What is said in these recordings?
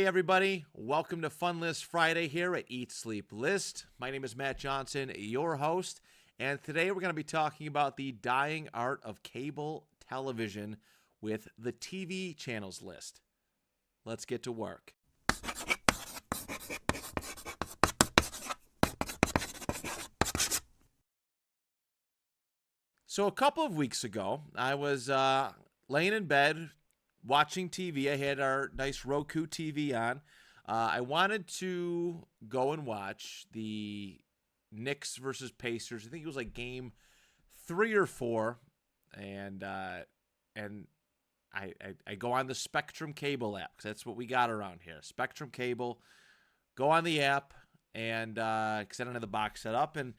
Hey everybody, welcome to Fun List Friday here at Eat Sleep List. My name is Matt Johnson, your host, and today we're going to be talking about the dying art of cable television with the TV channels list. Let's get to work. So a couple of weeks ago, I was laying in bed watching TV. I had our nice Roku TV on. I wanted to go and watch the Knicks versus Pacers. I think it was like game 3 or 4, and I go on the Spectrum Cable app because that's what we got around here. Spectrum Cable. Go on the app and because I don't have the box set up, and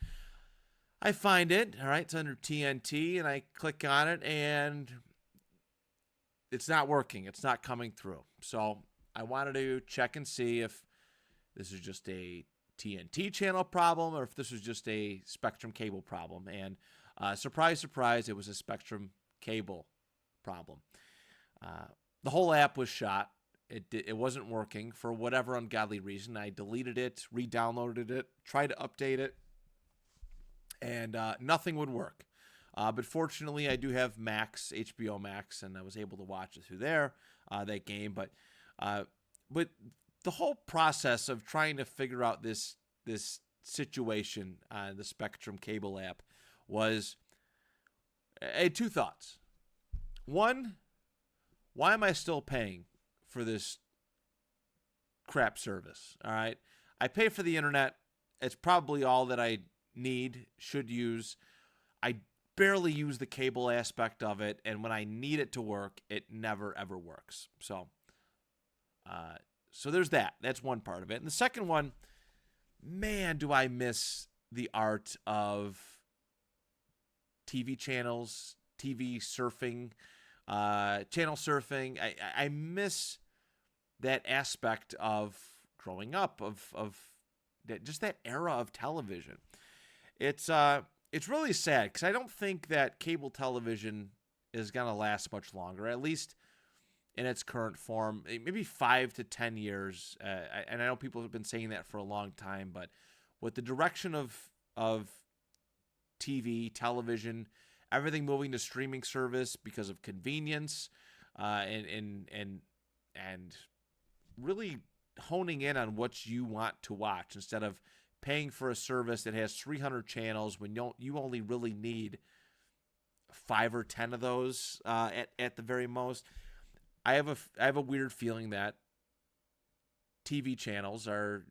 I find it. All right, it's under TNT, and I click on it, and it's not working. It's not coming through. So I wanted to check and see if this is just a TNT channel problem or if this was just a Spectrum Cable problem. And surprise, surprise, it was a Spectrum Cable problem. The whole app was shot. It wasn't working for whatever ungodly reason. I deleted it, re-downloaded it, tried to update it, and nothing would work. But fortunately, I do have Max, HBO Max, and I was able to watch it through there, that game. But the whole process of trying to figure out this situation on the Spectrum Cable app was I had two thoughts. One, why am I still paying for this crap service? All right, I pay for the internet. It's probably all that I need, should use. I barely use the cable aspect of it, and when I need it to work, it never ever works. So there's that. That's one part of it. And the second one, man, do I miss the art of TV channels, TV surfing, channel surfing. I miss that aspect of growing up, of just that era of television. It's really sad because I don't think that cable television is going to last much longer, at least in its current form. Maybe 5 to 10 years. And I know people have been saying that for a long time, but with the direction of TV, television, everything moving to streaming service because of convenience, and really honing in on what you want to watch instead of paying for a service that has 300 channels when you only really need 5 or 10 of those at the very most. I have a weird feeling that TV channels are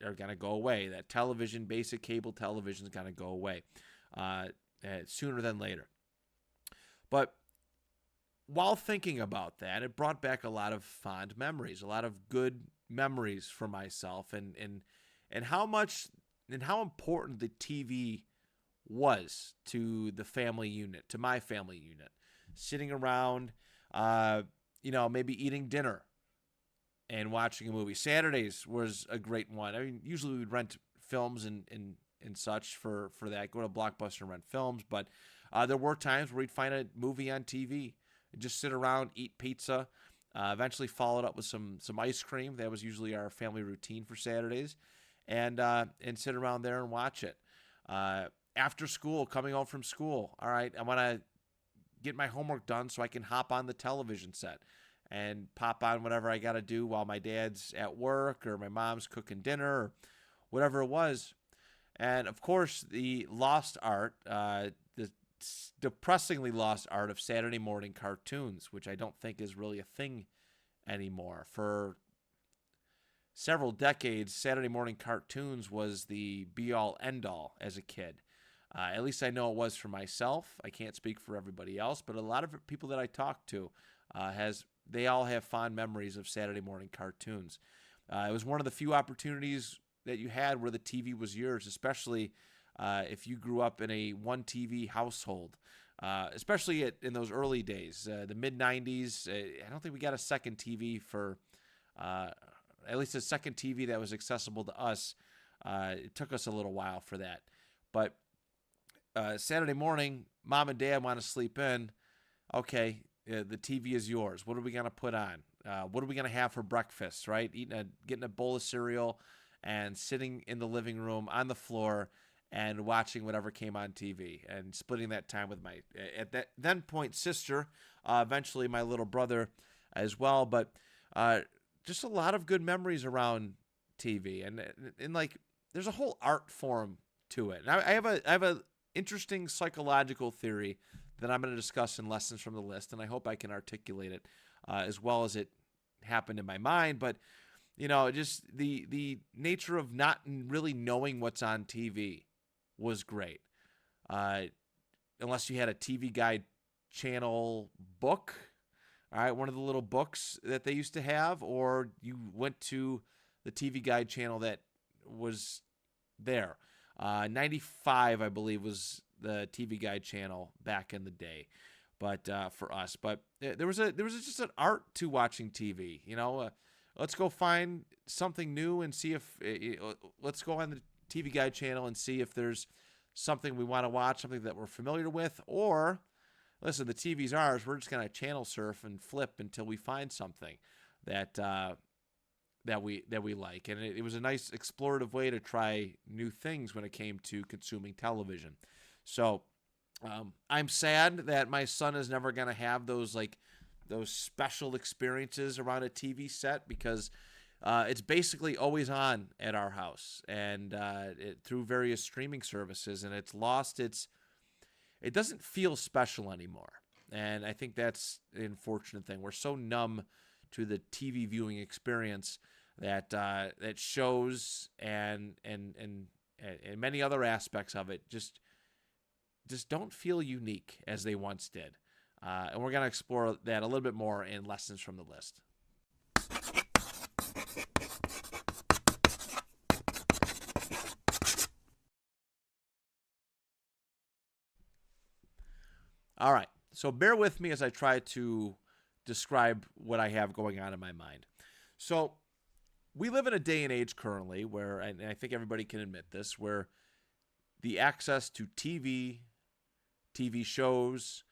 going to go away. That television, basic cable television, is going to go away sooner than later. But while thinking about that, it brought back a lot of fond memories, a lot of good memories for myself, and how much and how important the TV was to the family unit, to my family unit. Sitting around, maybe eating dinner and watching a movie. Saturdays was a great one. I mean, usually we'd rent films and such for that, go to Blockbuster and rent films, but there were times where we'd find a movie on TV and just sit around, eat pizza, eventually followed up with some ice cream. That was usually our family routine for Saturdays. And sit around there and watch it. After school, coming home from school, all right, I want to get my homework done so I can hop on the television set and pop on whatever I got to do while my dad's at work or my mom's cooking dinner or whatever it was. And, of course, the lost art, the depressingly lost art of Saturday morning cartoons, which I don't think is really a thing anymore. For several decades, Saturday morning cartoons was the be-all, end-all as a kid. At least I know it was for myself. I can't speak for everybody else, but a lot of people that I talk to they all have fond memories of Saturday morning cartoons. It was one of the few opportunities that you had where the TV was yours, especially if you grew up in a one TV household, especially in those early days, the mid-'90s. I don't think we got a second TV for at least a second TV that was accessible to us. It took us a little while for that. But Saturday morning, mom and dad want to sleep in. Okay, the TV is yours. What are we going to put on? What are we going to have for breakfast, right? Getting a bowl of cereal and sitting in the living room on the floor and watching whatever came on TV and splitting that time with my, at that then point, sister, eventually my little brother as well. But just a lot of good memories around TV. And like, there's a whole art form to it. And I have a interesting psychological theory that I'm going to discuss in Lessons from the List, and I hope I can articulate it as well as it happened in my mind. But just the nature of not really knowing what's on TV was great, unless you had a TV Guide channel book, all right, one of the little books that they used to have, or you went to the TV Guide channel that was there. 95, I believe, was the TV Guide channel back in the day, but for us. But there was just an art to watching TV. Let's go find something new and see if let's go on the TV Guide channel and see if there's something we want to watch, something that we're familiar with, or listen, the TV's ours. We're just gonna channel surf and flip until we find something that that we like. And it was a nice explorative way to try new things when it came to consuming television. So I'm sad that my son is never going to have those special experiences around a TV set, because it's basically always on at our house and through various streaming services, and it doesn't feel special anymore. And I think that's the unfortunate thing. We're so numb to the TV viewing experience that shows and many other aspects of it just don't feel unique as they once did. And we're going to explore that a little bit more in Lessons from the List. All right, so bear with me as I try to describe what I have going on in my mind. So we live in a day and age currently where, and I think everybody can admit this, where the access to TV shows,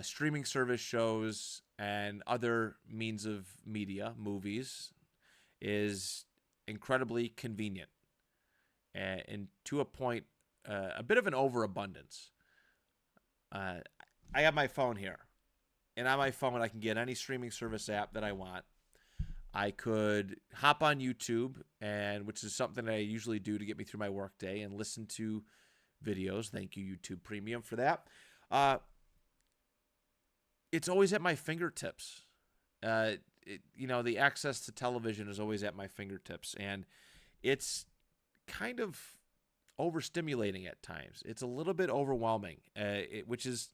streaming service shows, and other means of media, movies, is incredibly convenient, and to a point, a bit of an overabundance. I have my phone here, and on my phone I can get any streaming service app that I want. I could hop on YouTube, which is something that I usually do to get me through my workday, and listen to videos. Thank you, YouTube Premium, for that. It's always at my fingertips. The access to television is always at my fingertips, and it's kind of overstimulating at times. It's a little bit overwhelming, which is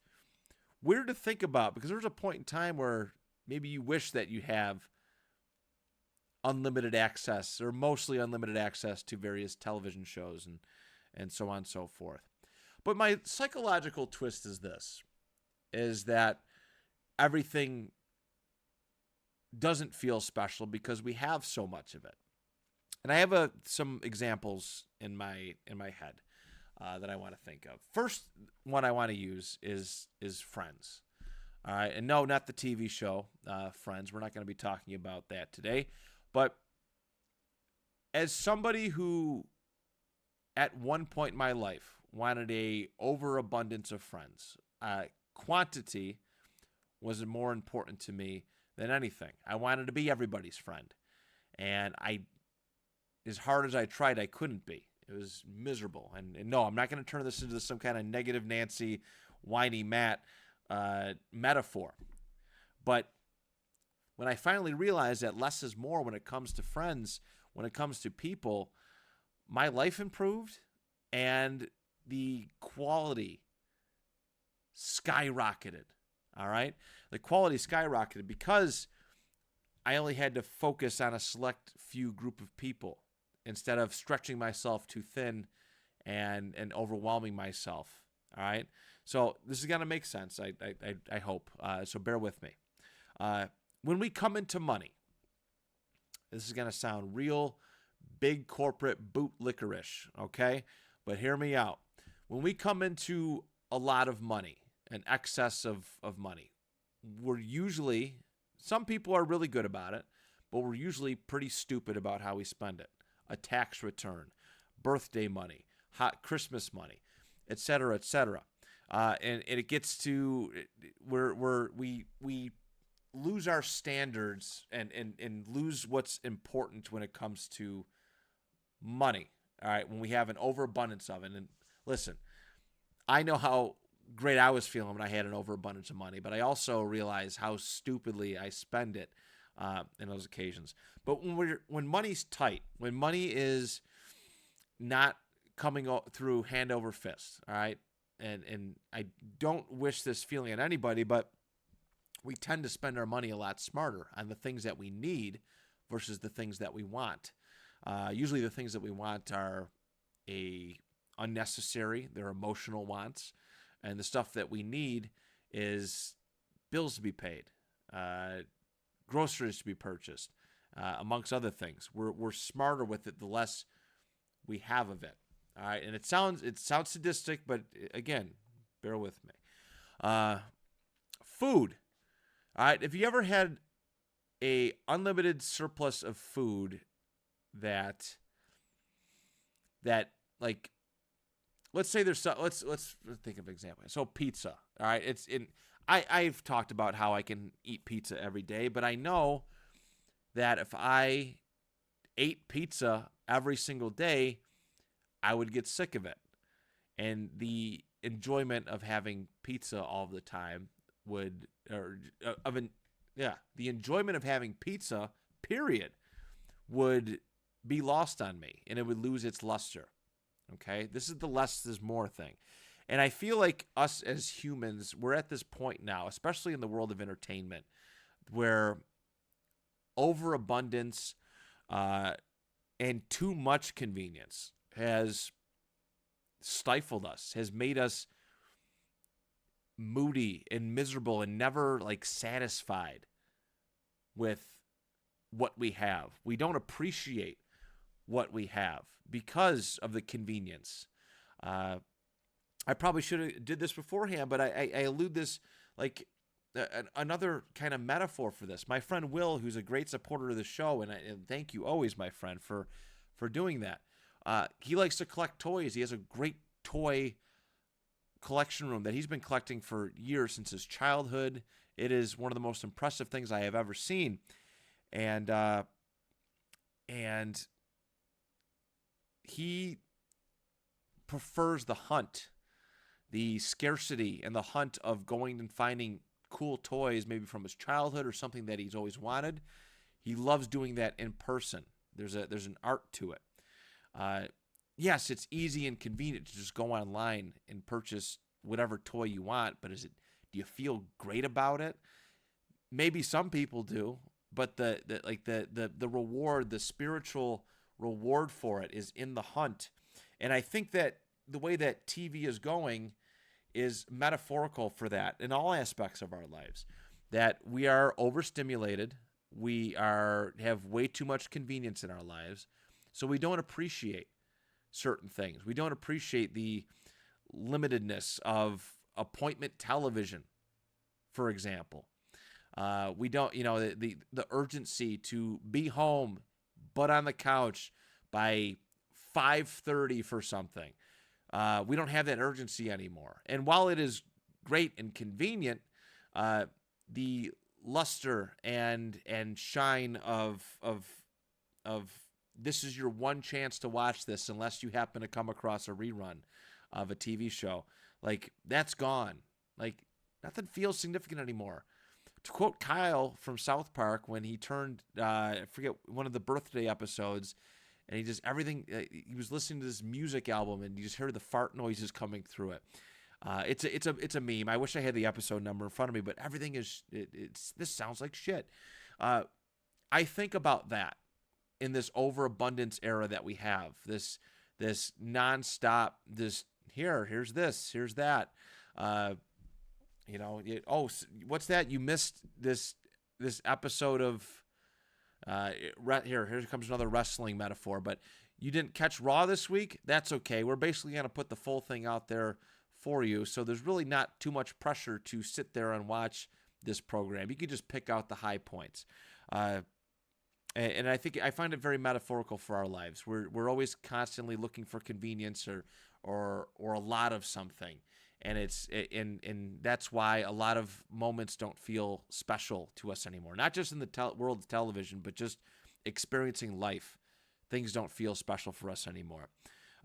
weird to think about, because there was a point in time where maybe you wish that you have unlimited access, or mostly unlimited access, to various television shows and so on and so forth. But my psychological twist is that everything doesn't feel special because we have so much of it. And I have some examples in my head that I want to think of. First one I want to use is Friends. All right, and no, not the TV show Friends. We're not going to be talking about that today. But as somebody who, at one point in my life, wanted a overabundance of friends, quantity was more important to me than anything. I wanted to be everybody's friend, and as hard as I tried, I couldn't be. It was miserable. And no, I'm not going to turn this into some kind of negative Nancy, whiny Matt metaphor. But when I finally realized that less is more when it comes to friends, when it comes to people, my life improved and the quality skyrocketed. All right? The quality skyrocketed because I only had to focus on a select few group of people instead of stretching myself too thin and overwhelming myself. All right? So this is going to make sense, I hope. So bear with me. When we come into money, this is going to sound real big corporate bootlickerish, okay? But hear me out. When we come into a lot of money, an excess of money, we're usually, some people are really good about it, but we're usually pretty stupid about how we spend it. A tax return, birthday money, hot Christmas money, et cetera, et cetera. And it gets to we lose our standards and lose what's important when it comes to money. All right, when we have an overabundance of it. And listen, I know how great I was feeling when I had an overabundance of money, but I also realize how stupidly I spend it in those occasions. But when money's tight, when money is not coming through hand over fist, all right, and I don't wish this feeling on anybody, but we tend to spend our money a lot smarter on the things that we need versus the things that we want. Usually the things that we want are unnecessary, they're emotional wants, and the stuff that we need is bills to be paid, groceries to be purchased, amongst other things. We're smarter with it the less we have of it. All right, and it sounds sadistic, but again, bear with me. Food. All right, if you ever had a unlimited surplus of food that like, let's say there's let's think of an example. So pizza. All right, I've talked about how I can eat pizza every day, but I know that if I ate pizza every single day, I would get sick of it. And the enjoyment of having pizza all the time the enjoyment of having pizza, period, would be lost on me, and it would lose its luster. Okay? This is the less is more thing. And I feel like us as humans, we're at this point now, especially in the world of entertainment, where overabundance and too much convenience has stifled us, has made us moody and miserable and never like satisfied with what we have. We don't appreciate what we have because of the convenience. I probably should have did this beforehand, but I allude this like another kind of metaphor for this. My friend Will, who's a great supporter of the show, and thank you always, my friend, for doing that. He likes to collect toys. He has a great toy collection room that he's been collecting for years, since his childhood. It is one of the most impressive things I have ever seen. And he prefers the hunt, the scarcity and the hunt of going and finding cool toys, maybe from his childhood or something that he's always wanted. He loves doing that in person. There's an art to it. Yes, it's easy and convenient to just go online and purchase whatever toy you want, but do you feel great about it? Maybe some people do, but the reward, the spiritual reward for it is in the hunt. And I think that the way that TV is going is metaphorical for that in all aspects of our lives, that we are overstimulated. We have way too much convenience in our lives, so we don't appreciate certain things. We don't appreciate the limitedness of appointment television, for example. We don't, the urgency to be home, but on the couch by 5:30 for something. We don't have that urgency anymore. And while it is great and convenient, the luster and shine of this is your one chance to watch this, unless you happen to come across a rerun of a TV show, like, that's gone. Like, nothing feels significant anymore. To quote Kyle from South Park, when he turned, I forget, one of the birthday episodes, and he he was listening to this music album, and you just heard the fart noises coming through it. It's a meme. I wish I had the episode number in front of me, but everything this sounds like shit. I think about that in this overabundance era that we have, this nonstop, here's this, here's that. What's that? You missed this episode of here comes another wrestling metaphor, but you didn't catch Raw this week? That's okay. We're basically going to put the full thing out there for you, so there's really not too much pressure to sit there and watch this program. You can just pick out the high points. And I think I find it very metaphorical for our lives. We're always constantly looking for convenience or a lot of something, and that's why a lot of moments don't feel special to us anymore. Not just in the world of television, but just experiencing life. Things don't feel special for us anymore.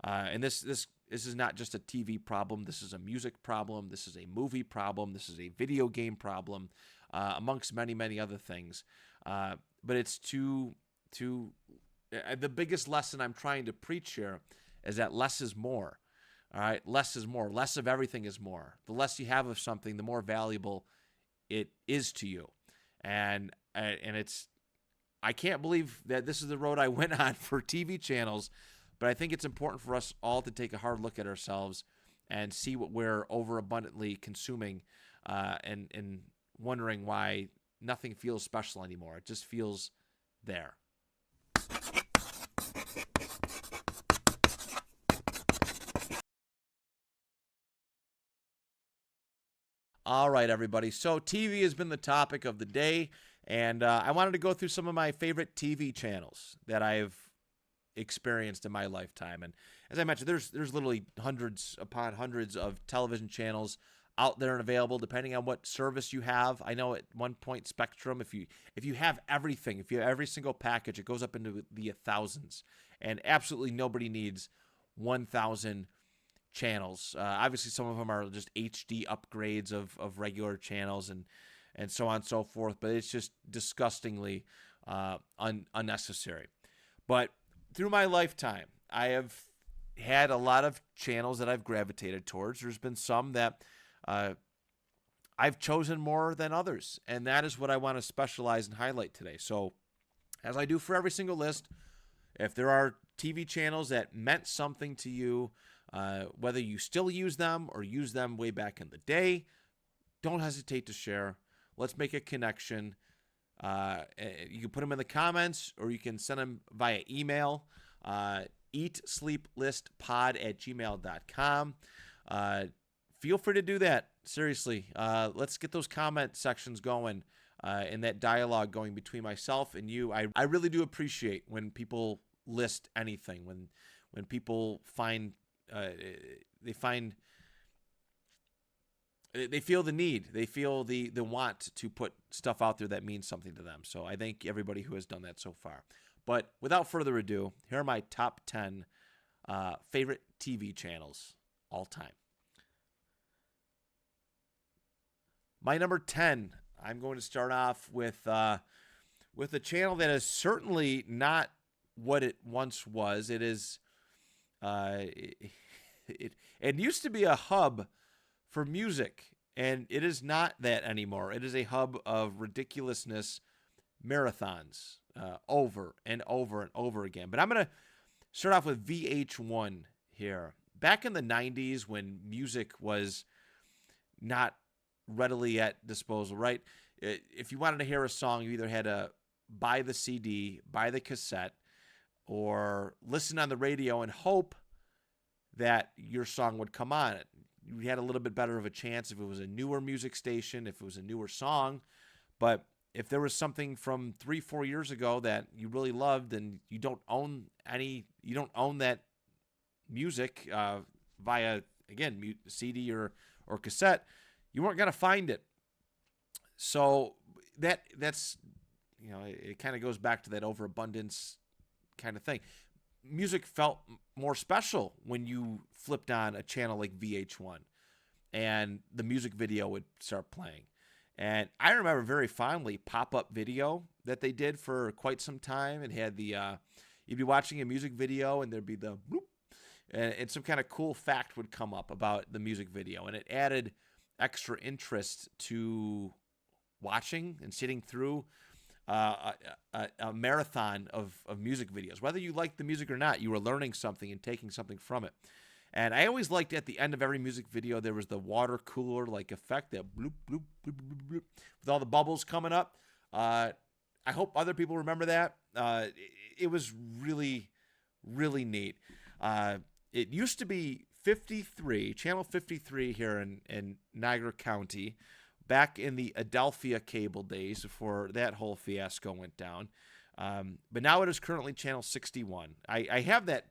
And this is not just a TV problem. This is a music problem. This is a movie problem. This is a video game problem, amongst many, many other things. But it's the biggest lesson I'm trying to preach here is that less is more. All right, less is more. Less of everything is more. The less you have of something, the more valuable it is to you. And it's, I can't believe that this is the road I went on for TV channels, but I think it's important for us all to take a hard look at ourselves and see what we're overabundantly consuming, and wondering why nothing feels special anymore. It just feels there. All right, everybody. So TV has been the topic of the day, and I wanted to go through some of my favorite TV channels that I've experienced in my lifetime. And as I mentioned, there's literally hundreds upon hundreds of television channels out there and available, depending on what service you have. I know at one point Spectrum, if you have everything, if you have every single package, it goes up into the thousands, and absolutely nobody needs 1,000 channels. Obviously, some of them are just HD upgrades of regular channels and so on and so forth, but it's just disgustingly unnecessary. But through my lifetime, I have had a lot of channels that I've gravitated towards. There's been some that I've chosen more than others, and that is what I want to specialize and highlight today. So, as I do for every single list, if there are TV channels that meant something to you, whether you still use them or use them way back in the day, don't hesitate to share. Let's make a connection. You can put them in the comments, or you can send them via email, eatsleeplistpod@gmail.com. Feel free to do that. Seriously, let's get those comment sections going, and that dialogue going between myself and you. I really do appreciate when people list anything, when people find they feel the need, they feel the want to put stuff out there that means something to them. So I thank everybody who has done that so far. But without further ado, here are my top 10 favorite TV channels all time. My number 10, I'm going to start off with a channel that is certainly not what it once was. It is it used to be a hub for music, and it is not that anymore. It is a hub of ridiculousness marathons, over and over and over again. But I'm going to start off with VH1 here. Back in the 90s, when music was not readily at disposal, right? If you wanted to hear a song, you either had to buy the CD, buy the cassette, or listen on the radio and hope that your song would come on. You had a little bit better of a chance if it was a newer music station, if it was a newer song. But if there was something from 3-4 years ago that you really loved and you don't own that music via, again, CD or cassette, you weren't going to find it. So that's it kind of goes back to that overabundance kind of thing. Music felt more special when you flipped on a channel like VH1 and the music video would start playing. And I remember very fondly pop-up video that they did for quite some time. It had you'd be watching a music video and there'd be the bloop, and some kind of cool fact would come up about the music video. And it added extra interest to watching and sitting through a marathon of music videos. Whether you liked the music or not, you were learning something and taking something from it. And I always liked at the end of every music video, there was the water cooler like effect, that bloop, bloop, bloop, bloop, bloop, with all the bubbles coming up. I hope other people remember that. It was really, really neat. It used to be 53, channel 53 here in Niagara County, back in the Adelphia cable days before that whole fiasco went down. But now it is currently channel 61. I have that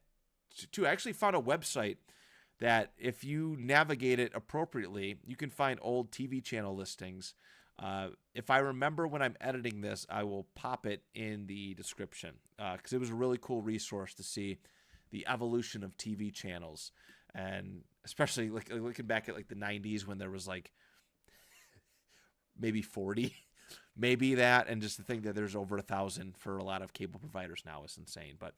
too. I actually found a website that if you navigate it appropriately, you can find old TV channel listings. If I remember when I'm editing this, I will pop it in the description because it was a really cool resource to see the evolution of TV channels. And especially like looking back at like the 90s when there was like maybe 40, maybe that, and just to think that there's over 1,000 for a lot of cable providers now is insane. But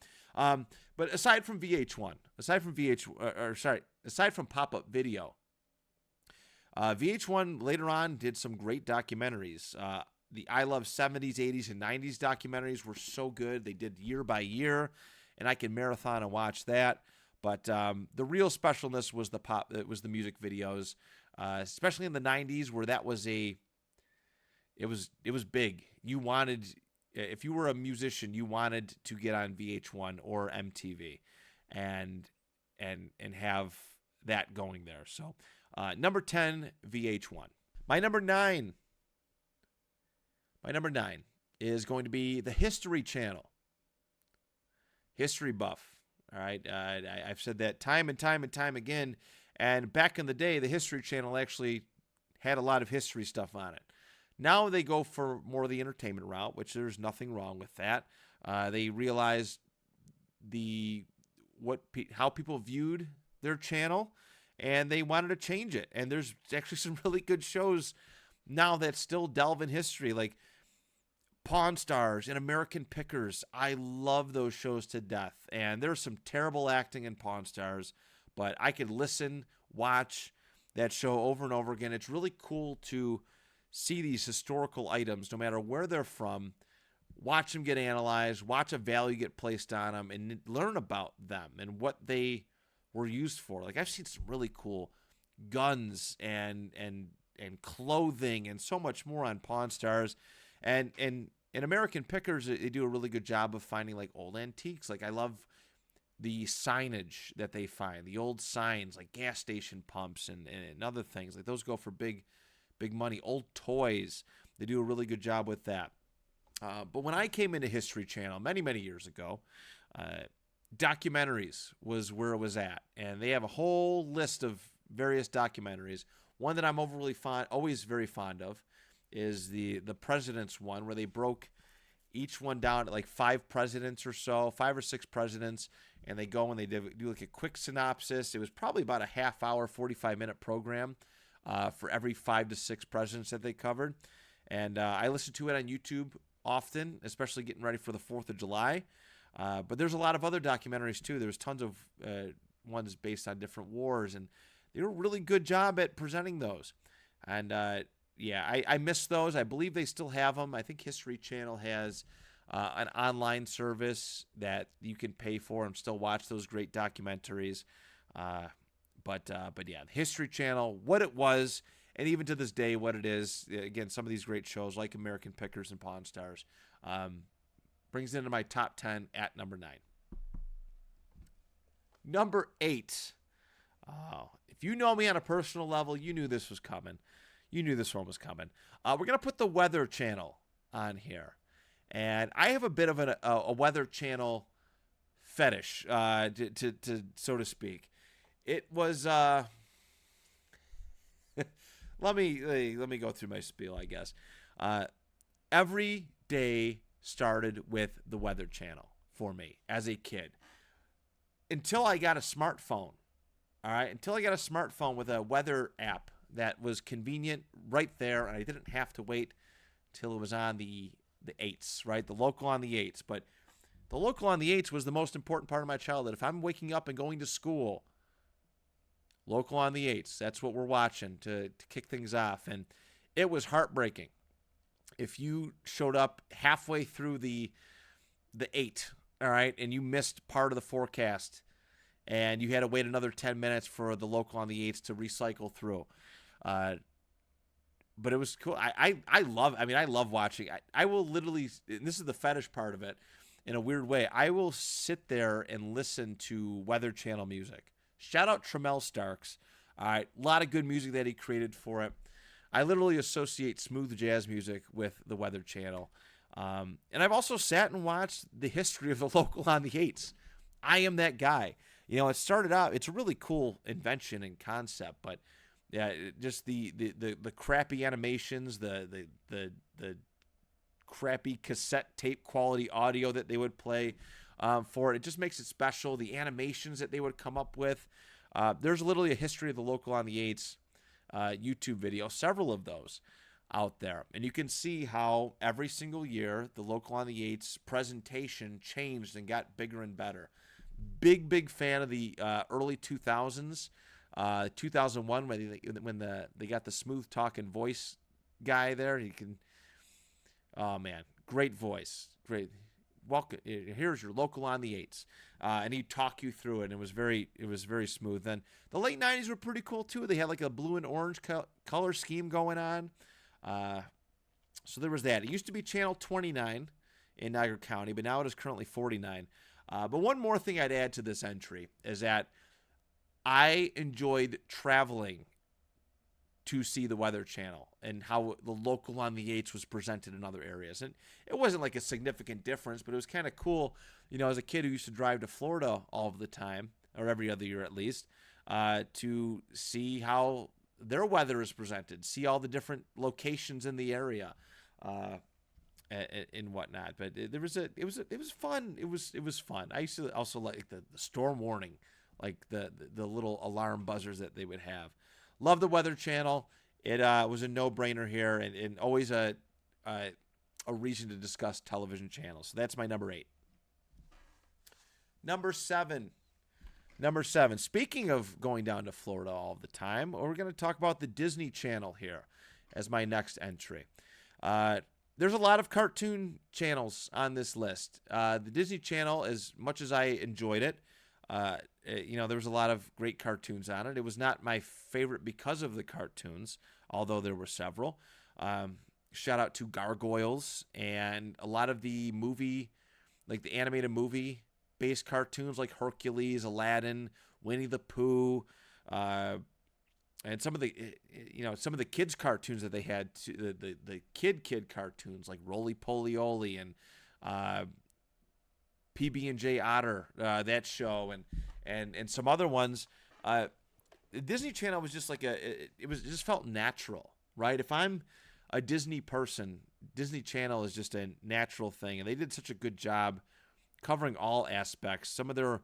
aside from VH1, aside from pop-up video, VH1 later on did some great documentaries. The I Love 70s, 80s, and 90s documentaries were so good. They did year by year, and I can marathon and watch that. But the real specialness was the music videos, especially in the 90s where that was it was big. You wanted, if you were a musician, you wanted to get on VH1 or MTV and have that going there. So number 10, VH1. My number 9 is going to be the History Channel. History buff. All right, I've said that time and time again. And back in the day, the History Channel actually had a lot of history stuff on it. Now they go for more of the entertainment route, which there's nothing wrong with that. They realized how people viewed their channel, and they wanted to change it. And there's actually some really good shows now that still delve in history, like Pawn Stars and American Pickers. I love those shows to death. And there's some terrible acting in Pawn Stars, but I could watch that show over and over again. It's really cool to see these historical items, no matter where they're from, watch them get analyzed, watch a value get placed on them, and learn about them and what they were used for. Like I've seen some really cool guns and clothing and so much more on Pawn Stars. And in American Pickers, they do a really good job of finding like old antiques. Like I love the signage that they find, the old signs like gas station pumps and other things. Like those go for big money. Old toys, they do a really good job with that. But when I came into History Channel many years ago, documentaries was where it was at. And they have a whole list of various documentaries. One that I'm always very fond of, is the president's one, where they broke each one down to like 5 presidents or so, 5 or 6 presidents, and they go and they do like a quick synopsis. It was probably about a half hour, 45-minute program for every 5 to 6 presidents that they covered. And I listen to it on YouTube often, especially getting ready for the 4th of July. But there's a lot of other documentaries too. There's tons of ones based on different wars, and they do a really good job at presenting those. And I miss those. I believe they still have them. I think History Channel has an online service that you can pay for and still watch those great documentaries. But yeah, History Channel, what it was, and even to this day, what it is. Again, some of these great shows like American Pickers and Pawn Stars brings it into my top 10 at number 9. Number 8. Oh, if you know me on a personal level, you knew this was coming. You knew this one was coming. We're going to put the Weather Channel on here. And I have a bit of a Weather Channel fetish, to so to speak. It was let me go through my spiel, I guess. Every day started with the Weather Channel for me as a kid. Until I got a smartphone. All right, until I got a smartphone with a weather app that was convenient right there, and I didn't have to wait till it was on the 8s, right? The local on the 8s. But the local on the 8s was the most important part of my childhood. If I'm waking up and going to school, local on the 8s, that's what we're watching to kick things off. And it was heartbreaking if you showed up halfway through the 8, all right, and you missed part of the forecast, and you had to wait another 10 minutes for the local on the 8s to recycle through. But it was cool. I love watching. I will literally, and this is the fetish part of it, in a weird way, I will sit there and listen to Weather Channel music. Shout out Tremel Starks. All right, a lot of good music that he created for it. I literally associate smooth jazz music with the Weather Channel. And I've also sat and watched the history of the local on the 8s. I am that guy. It started out, it's a really cool invention and concept, but yeah, just the crappy animations, the crappy cassette tape quality audio that they would play for it. It just makes it special. The animations that they would come up with. There's literally a history of the local on the 8s YouTube video, several of those out there. And you can see how every single year the local on the 8s presentation changed and got bigger and better. Big fan of the early 2000s. 2001 when they got the smooth talking voice guy there. Oh man, great voice, great. Welcome. Here's your local on the 8s, and he'd talk you through it. And it was very smooth. Then the late 90s were pretty cool too. They had like a blue and orange color scheme going on. So there was that. It used to be channel 29 in Niagara County, but now it is currently 49. But one more thing I'd add to this entry is that I enjoyed traveling to see the Weather Channel and how the local on the 8s was presented in other areas. And it wasn't like a significant difference, but it was kind of cool, as a kid who used to drive to Florida all of the time, or every other year at least, to see how their weather is presented, see all the different locations in the area, and whatnot. But it was fun. It was fun. I used to also like the storm warning, like the little alarm buzzers that they would have. Love the Weather Channel. It was a no-brainer here, and always a reason to discuss television channels. So that's my number 8. Number 7. Speaking of going down to Florida all the time, we're going to talk about the Disney Channel here as my next entry. There's a lot of cartoon channels on this list. The Disney Channel, as much as I enjoyed it, there was a lot of great cartoons on it. It was not my favorite because of the cartoons, although there were several. Shout out to Gargoyles and a lot of the movie, like the animated movie-based cartoons like Hercules, Aladdin, Winnie the Pooh, and some of the kids cartoons that they had, the kid cartoons like Roly Poly Oly and PB&J Otter, that show, and some other ones. The Disney Channel was just like it just felt natural, right? If I'm a Disney person, Disney Channel is just a natural thing, and they did such a good job covering all aspects. Some of their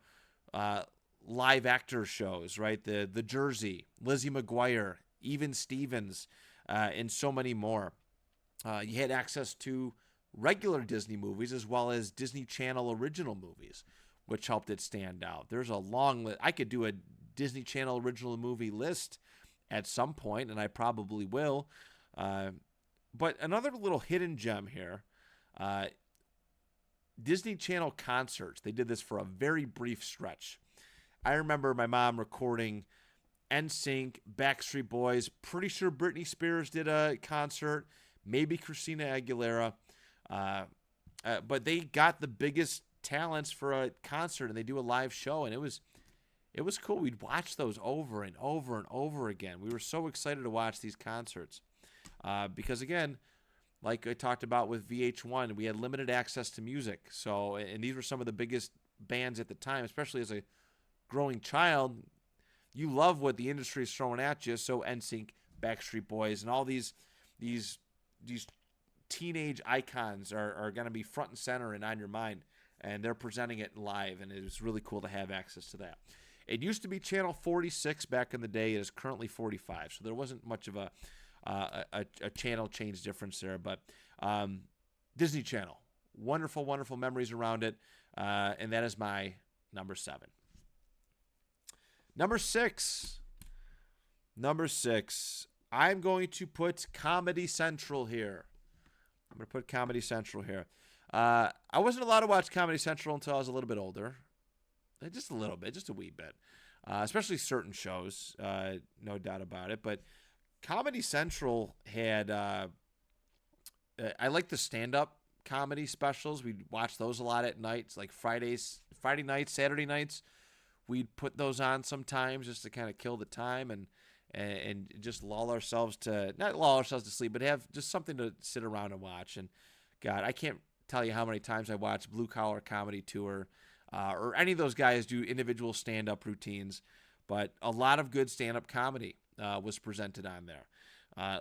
live actor shows, right? The Jersey, Lizzie McGuire, Even Stevens, and so many more. You had access to regular Disney movies as well as Disney Channel original movies, which helped it stand out. There's a long list. I could do a Disney Channel original movie list at some point, and I probably will. But another little hidden gem here, Disney Channel concerts. They did this for a very brief stretch. I remember my mom recording NSYNC, Backstreet Boys. Pretty sure Britney Spears did a concert, maybe Christina Aguilera. But they got the biggest talents for a concert, and they do a live show, and it was cool. We'd watch those over and over and over again. We were so excited to watch these concerts because, again, like I talked about with VH1, we had limited access to music. So, and these were some of the biggest bands at the time, especially as a growing child. You love what the industry is throwing at you. So NSYNC, Backstreet Boys, and all these teenage icons are going to be front and center and on your mind, and they're presenting it live, and it was really cool to have access to that. It used to be channel 46 back in the day. It is currently 45, so there wasn't much of a channel change difference there. But Disney Channel, wonderful memories around it, and that is my number 7. Number six, I'm going to put Comedy Central here. I wasn't allowed to watch Comedy Central until I was a little bit older. Just a little bit, just a wee bit. Especially certain shows, no doubt about it. But Comedy Central had, I like the stand-up comedy specials. We'd watch those a lot at nights, like Friday nights, Saturday nights. We'd put those on sometimes just to kind of kill the time. and just not lull ourselves to sleep, but have just something to sit around and watch. And God, I can't tell you how many times I watched Blue Collar Comedy Tour or any of those guys do individual stand-up routines. But a lot of good stand-up comedy was presented on there.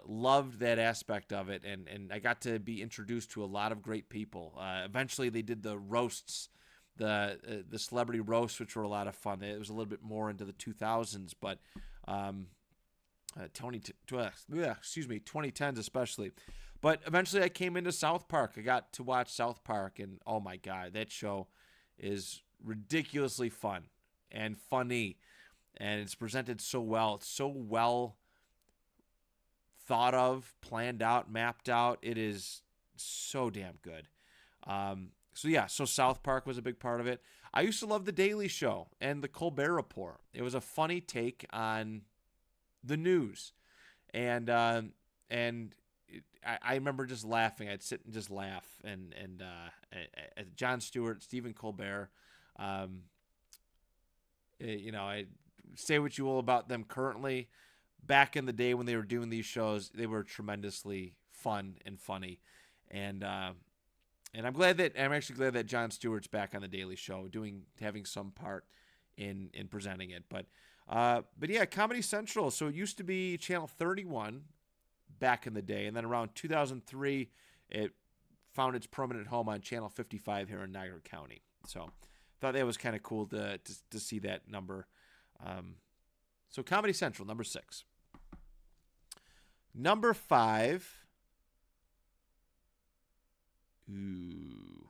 Loved that aspect of it, and I got to be introduced to a lot of great people. Eventually, they did the roasts, the celebrity roasts, which were a lot of fun. It was a little bit more into the 2000s, but 2010s especially. But eventually, I came into South Park. I got to watch South Park, and oh my God, that show is ridiculously fun and funny, and it's presented so well. It's so well thought of, planned out, mapped out. It is so damn good. So South Park was a big part of it. I used to love The Daily Show and The Colbert Report. It was a funny take on the news, and I remember just laughing. I'd sit and just laugh, and Jon Stewart, Stephen Colbert. I say what you will about them currently. Back in the day when they were doing these shows, they were tremendously fun and funny, and I'm actually glad that Jon Stewart's back on the Daily Show, having some part in presenting it. But yeah, Comedy Central. So it used to be Channel 31 back in the day, and then around 2003, it found its permanent home on Channel 55 here in Niagara County. So thought that was kind of cool to see that number. So Comedy Central, number 6. Number 5. Ooh.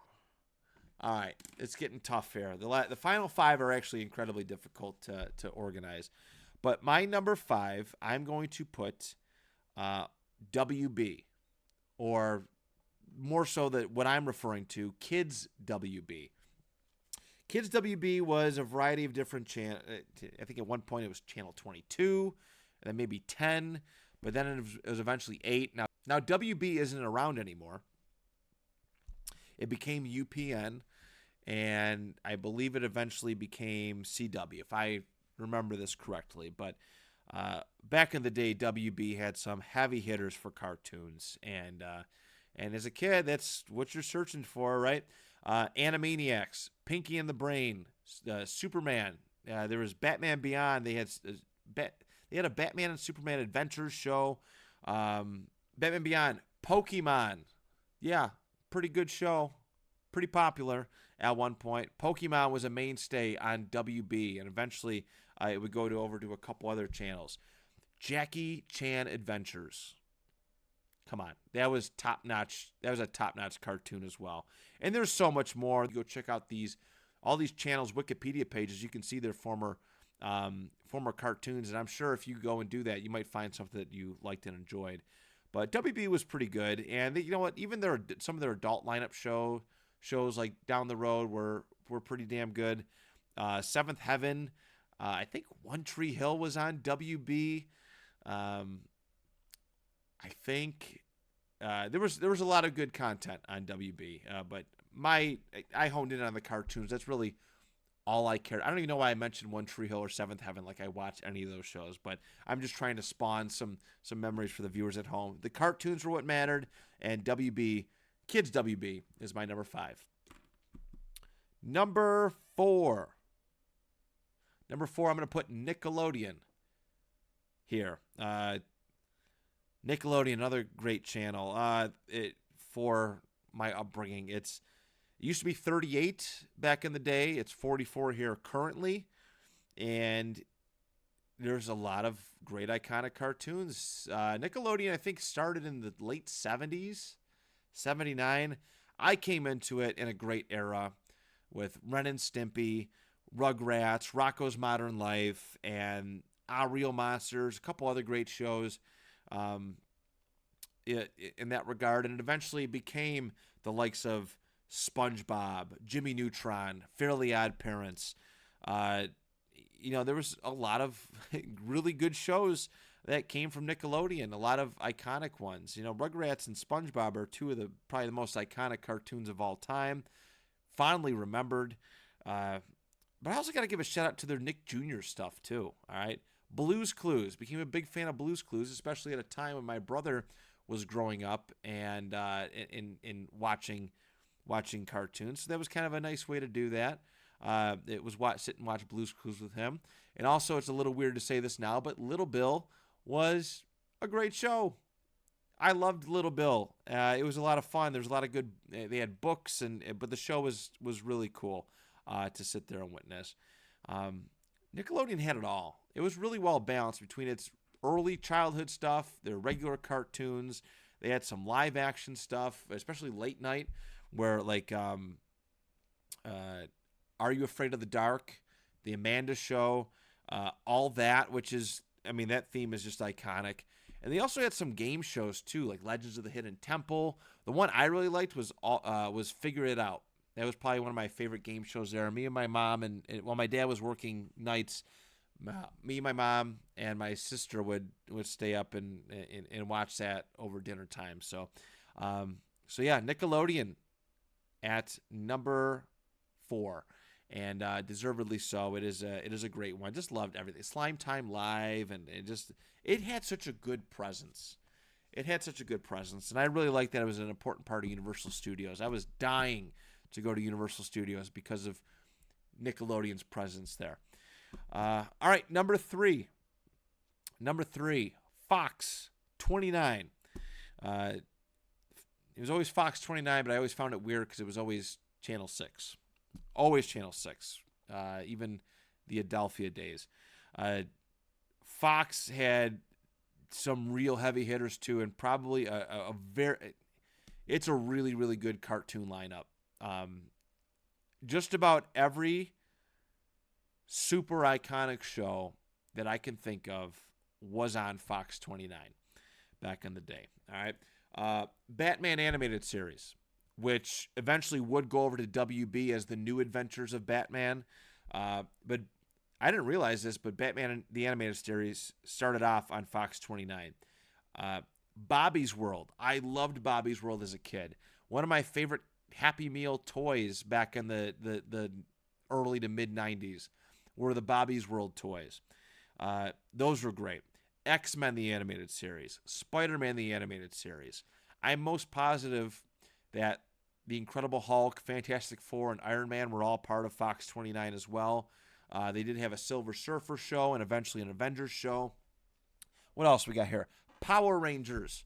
All right, it's getting tough here. The final 5 are actually incredibly difficult to organize. But my number 5, I'm going to put WB, or more so that what I'm referring to, Kids WB. Kids WB was a variety of different channels. I think at one point it was Channel 22, and then maybe 10, but then it was eventually 8. Now WB isn't around anymore. It became UPN, and I believe it eventually became CW, if I remember this correctly. But back in the day, WB had some heavy hitters for cartoons, and as a kid, that's what you're searching for, right? Animaniacs, Pinky and the Brain, Superman. There was Batman Beyond. They had a Batman and Superman Adventures show. Batman Beyond, Pokemon. Yeah, pretty good show. Pretty popular at one point. Pokemon was a mainstay on WB, and eventually it would go over to a couple other channels. Jackie Chan Adventures. Come on, that was top notch. That was a top notch cartoon as well. And there's so much more. You go check out all these channels' Wikipedia pages. You can see their former cartoons, and I'm sure if you go and do that, you might find something that you liked and enjoyed. But WB was pretty good, and you know what? Even some of their adult lineup shows like down the road were pretty damn good. Seventh Heaven, I think One Tree Hill was on WB. I think there was a lot of good content on WB, but I honed in on the cartoons. That's really all I cared. I don't even know why I mentioned One Tree Hill or Seventh Heaven like I watched any of those shows, but I'm just trying to spawn some memories for the viewers at home. The cartoons were what mattered, and WB, Kids WB, is my number 5. Number 4. I'm going to put Nickelodeon here. Nickelodeon, another great channel for my upbringing. It used to be 38 back in the day. It's 44 here currently. And there's a lot of great iconic cartoons. Nickelodeon, I think, started in the late 70s, 79. I came into it in a great era with Ren and Stimpy, Rugrats, Rocko's Modern Life, and Our Real Monsters, a couple other great shows in that regard. And it eventually became the likes of SpongeBob, Jimmy Neutron, Fairly Odd Parents. There was a lot of really good shows that came from Nickelodeon, a lot of iconic ones. Rugrats and SpongeBob are two of probably the most iconic cartoons of all time, fondly remembered. But I also got to give a shout out to their Nick Jr. stuff too, all right? Blues Clues. Became a big fan of Blues Clues, especially at a time when my brother was growing up and in watching cartoons. So that was kind of a nice way to do that. It was sit and watch Blues Clues with him. And also, it's a little weird to say this now, but Little Bill was a great show. I loved Little Bill. It was a lot of fun. There was a lot of good. They had books, but the show was really cool to sit there and witness. Nickelodeon had it all. It was really well balanced between its early childhood stuff, their regular cartoons. They had some live action stuff, especially late night, where like Are You Afraid of the Dark, The Amanda Show, all that, which is, I mean, that theme is just iconic. And they also had some game shows too, like Legends of the Hidden Temple. The one I really liked was Figure It Out. That was probably one of my favorite game shows there. Me and my mom, and while my dad was working nights, me, my mom, and my sister would stay up and watch that over dinner time. So yeah, Nickelodeon at number 4, and deservedly so. It is a great one. Just loved everything. Slime Time Live, and it had such a good presence. And I really liked that it was an important part of Universal Studios. I was dying to go to Universal Studios because of Nickelodeon's presence there. All right, number 3, Fox 29. It was always Fox 29, but I always found it weird because it was always Channel 6. Always Channel 6, even the Adelphia days. Fox had some real heavy hitters too, and probably it's a really, really good cartoon lineup. Just about every super iconic show that I can think of was on Fox 29 back in the day. All right. Batman animated series, which eventually would go over to WB as the New Adventures of Batman. But I didn't realize this, but Batman, the animated series, started off on Fox 29. Bobby's World. I loved Bobby's World as a kid. One of my favorite Happy Meal toys back in the early to mid-90s were the Bobby's World toys. Those were great. X-Men, the animated series. Spider-Man, the animated series. I'm most positive that the Incredible Hulk, Fantastic Four, and Iron Man were all part of Fox 29 as well. They did have a Silver Surfer show and eventually an Avengers show. What else we got here? Power Rangers.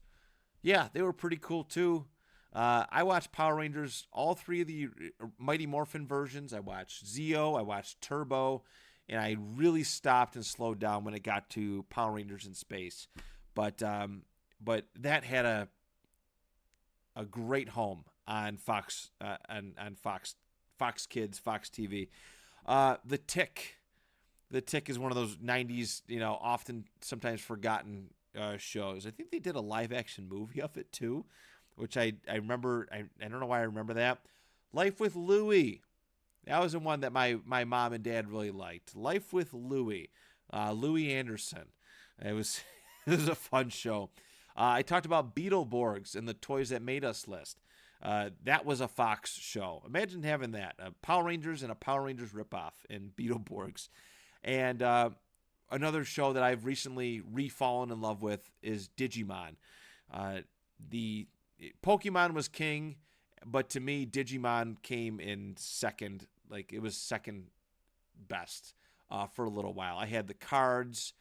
Yeah, they were pretty cool too. I watched Power Rangers, all 3 of the Mighty Morphin versions. I watched Zeo, I watched Turbo, and I really stopped and slowed down when it got to Power Rangers in Space. But that had a great home on Fox on Fox Kids, Fox TV. The Tick is one of those 90s, often sometimes forgotten shows. I think they did a live action movie of it too, which I remember. I don't know why I remember that. Life with Louie. That was the one that my mom and dad really liked. Life with Louie. Louie Anderson. It was a fun show. I talked about Beetleborgs and the Toys That Made Us list. That was a Fox show. Imagine having that. Power Rangers and a Power Rangers ripoff in Beetleborgs. And another show that I've recently re-fallen in love with is Digimon. The Pokemon was king, but to me, Digimon came in second. Like, it was second best for a little while. I had the cards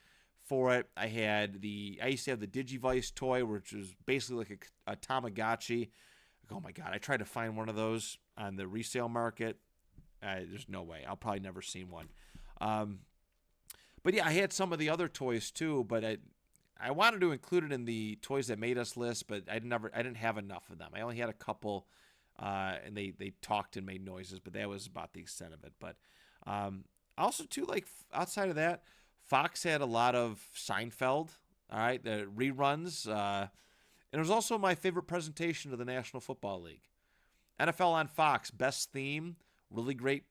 for it. I used to have the Digivice toy, which was basically like a Tamagotchi. Oh my God, I tried to find one of those on the resale market. There's no way. I'll probably never seen one. But yeah, I had some of the other toys too, but I wanted to include it in the Toys That Made Us list, but I didn't have enough of them. I only had a couple, and they talked and made noises, but that was about the extent of it. But also too, like outside of that, Fox had a lot of Seinfeld, all right, the reruns, and it was also my favorite presentation of the National Football League. NFL on Fox, best theme, really great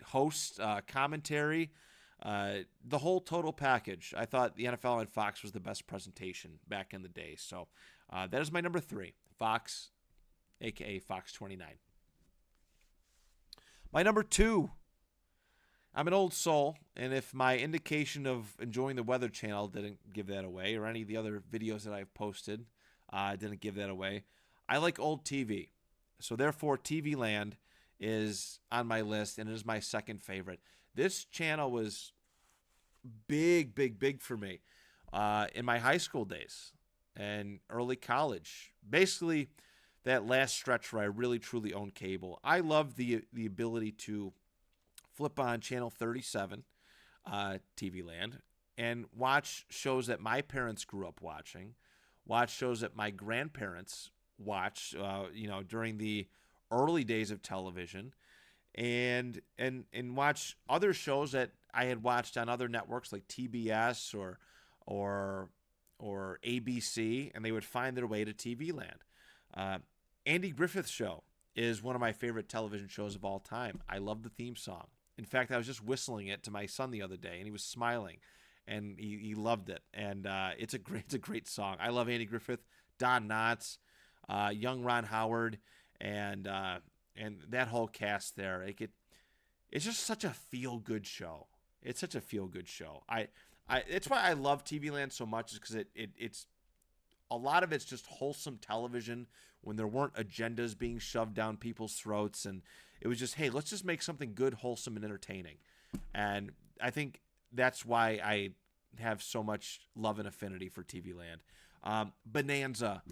host, commentary, the whole total package. I thought the NFL on Fox was the best presentation back in the day. So that is my number 3, Fox, a.k.a. Fox 29. My number 2 I'm an old soul, and if my indication of enjoying the Weather Channel didn't give that away, or any of the other videos that I've posted didn't give that away, I like old TV. So therefore, TV Land is on my list, and it is my second favorite. This channel was big, big, big for me in my high school days and early college. Basically, that last stretch where I really truly owned cable. I love the ability to flip on channel 37, TV Land, and watch shows that my parents grew up watching, watch shows that my grandparents watched, during the early days of television, and watch other shows that I had watched on other networks like TBS or or ABC, and they would find their way to TV Land. Uh, Andy Griffith's Show is one of my favorite television shows of all time. I love the theme song. In fact, I was just whistling it to my son the other day, and he was smiling, and he loved it. And it's a great song. I love Andy Griffith, Don Knotts, young Ron Howard, and that whole cast there. It's just such a feel good show. It's such a feel good show. It's why I love TV Land so much, is because it's a lot of it's just wholesome television when there weren't agendas being shoved down people's throats, and it was just, hey, let's just make something good, wholesome, and entertaining. And I think that's why I have so much love and affinity for TV Land. Bonanza,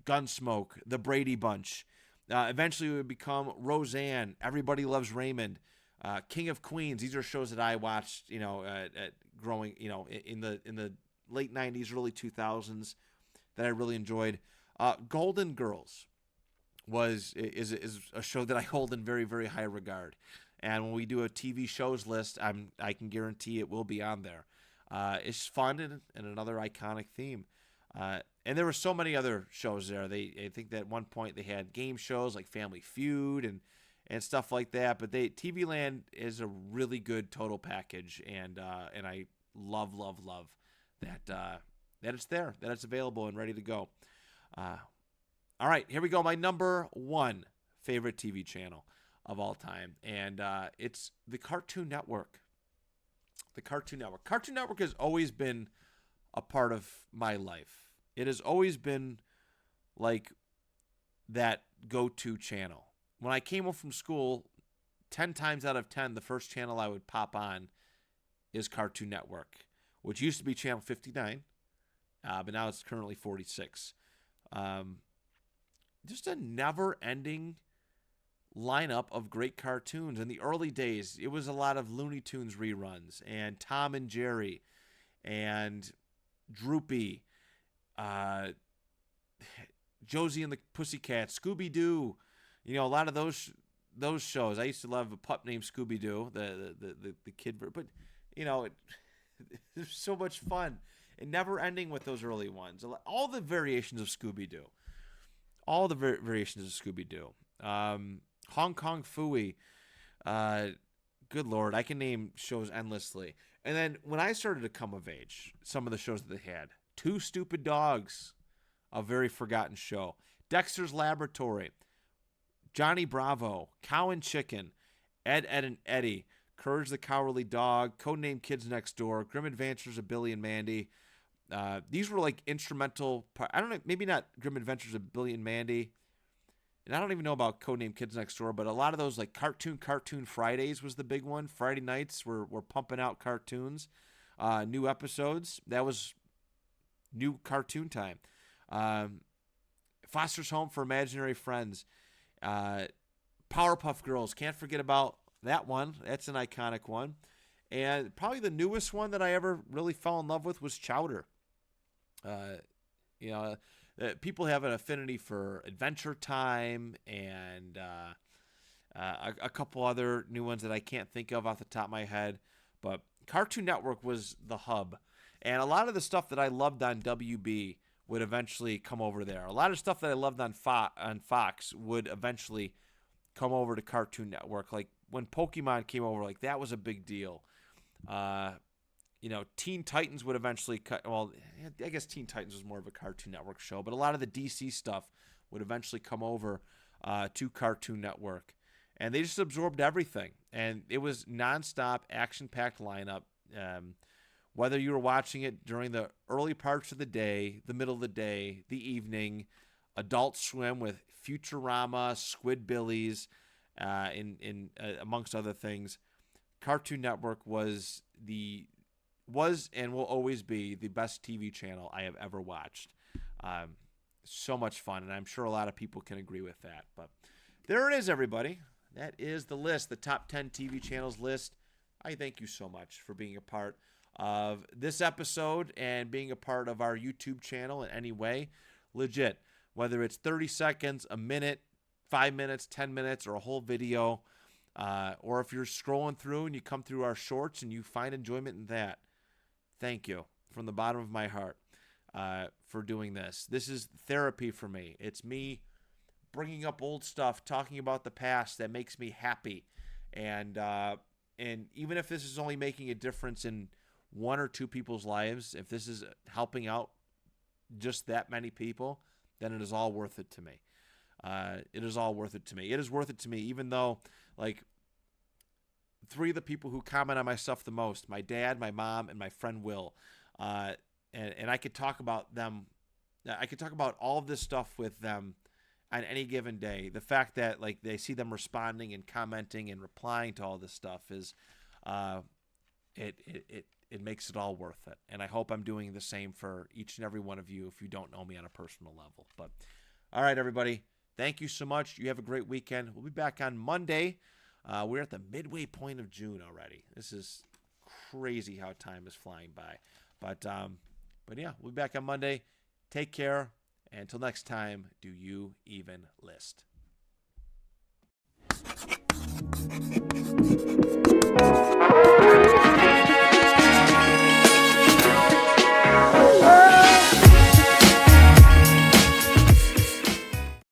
Gunsmoke, The Brady Bunch. Eventually it would become Roseanne, Everybody Loves Raymond, King of Queens. These are shows that I watched, growing, in the late 90s, early 2000s, that I really enjoyed. Golden Girls is a show that I hold in very, very high regard. And when we do a TV shows list, I can guarantee it will be on there. It's fun and another iconic theme. And there were so many other shows there. I think that at one point they had game shows like Family Feud and stuff like that. But TV Land is a really good total package, and I love that it's there, that it's available and ready to go. All right, here we go. My number one favorite TV channel of all time, and it's the Cartoon Network. The Cartoon Network. Cartoon Network has always been a part of my life. It has always been like that go-to channel. When I came home from school, 10 times out of 10, the first channel I would pop on is Cartoon Network, which used to be channel 59, but now it's currently 46. Just a never-ending lineup of great cartoons. In the early days, it was a lot of Looney Tunes reruns, and Tom and Jerry, and Droopy, Josie and the Pussycats, Scooby-Doo, a lot of those shows. I used to love a pup named Scooby-Doo, the kid, but it was so much fun, and never ending with those early ones. All the variations of Scooby-Doo. Hong Kong Phooey. Good Lord, I can name shows endlessly. And then when I started to come of age, some of the shows that they had: Two Stupid Dogs, a very forgotten show; Dexter's Laboratory; Johnny Bravo; Cow and Chicken; Ed, Edd and Eddie; Courage the Cowardly Dog; Codename Kids Next Door; Grim Adventures of Billy and Mandy. These were like instrumental. I don't know, maybe not Grim Adventures of Billy and Mandy, and I don't even know about Codename Kids Next Door, but a lot of those, like Cartoon Fridays was the big one. Friday nights were pumping out cartoons, new episodes. That was new cartoon time. Foster's Home for Imaginary Friends. Powerpuff Girls, can't forget about that one. That's an iconic one. And probably the newest one that I ever really fell in love with was Chowder. People have an affinity for Adventure Time and a couple other new ones that I can't think of off the top of my head. But Cartoon Network was the hub. And a lot of the stuff that I loved on WB would eventually come over there. A lot of stuff that I loved on Fox would eventually come over to Cartoon Network. Like when Pokemon came over, like that was a big deal. Teen Titans would eventually cut. Well, I guess Teen Titans was more of a Cartoon Network show, but a lot of the DC stuff would eventually come over to Cartoon Network. and they just absorbed everything. And it was nonstop, action-packed lineup. Whether you were watching it during the early parts of the day, the middle of the day, the evening, Adult Swim with Futurama, Squidbillies, amongst other things, Cartoon Network was and will always be the best TV channel I have ever watched. So much fun, and I'm sure a lot of people can agree with that. But there it is, everybody. That is the list, the top 10 TV channels list. I thank you so much for being a part of this episode and being a part of our YouTube channel in any way. Legit, whether it's 30 seconds, a minute, 5 minutes, 10 minutes, or a whole video, or if you're scrolling through and you come through our shorts and you find enjoyment in that, thank you from the bottom of my heart for doing this. This is therapy for me. It's me bringing up old stuff, talking about the past that makes me happy. And even if this is only making a difference in one or two people's lives, if this is helping out just that many people, then it is all worth it to me. It is all worth it to me. It is worth it to me, even though, like, 3 of the people who comment on my stuff the most, my dad, my mom, and my friend Will, and I could talk about them. I could talk about all of this stuff with them on any given day. The fact that, like, they see them responding and commenting and replying to all this stuff is, it makes it all worth it. And I hope I'm doing the same for each and every one of you if you don't know me on a personal level. But all right, everybody, thank you so much. You have a great weekend. We'll be back on Monday. We're at the midway point of June already. This is crazy how time is flying by. But yeah, we'll be back on Monday. Take care. And until next time, do you even list?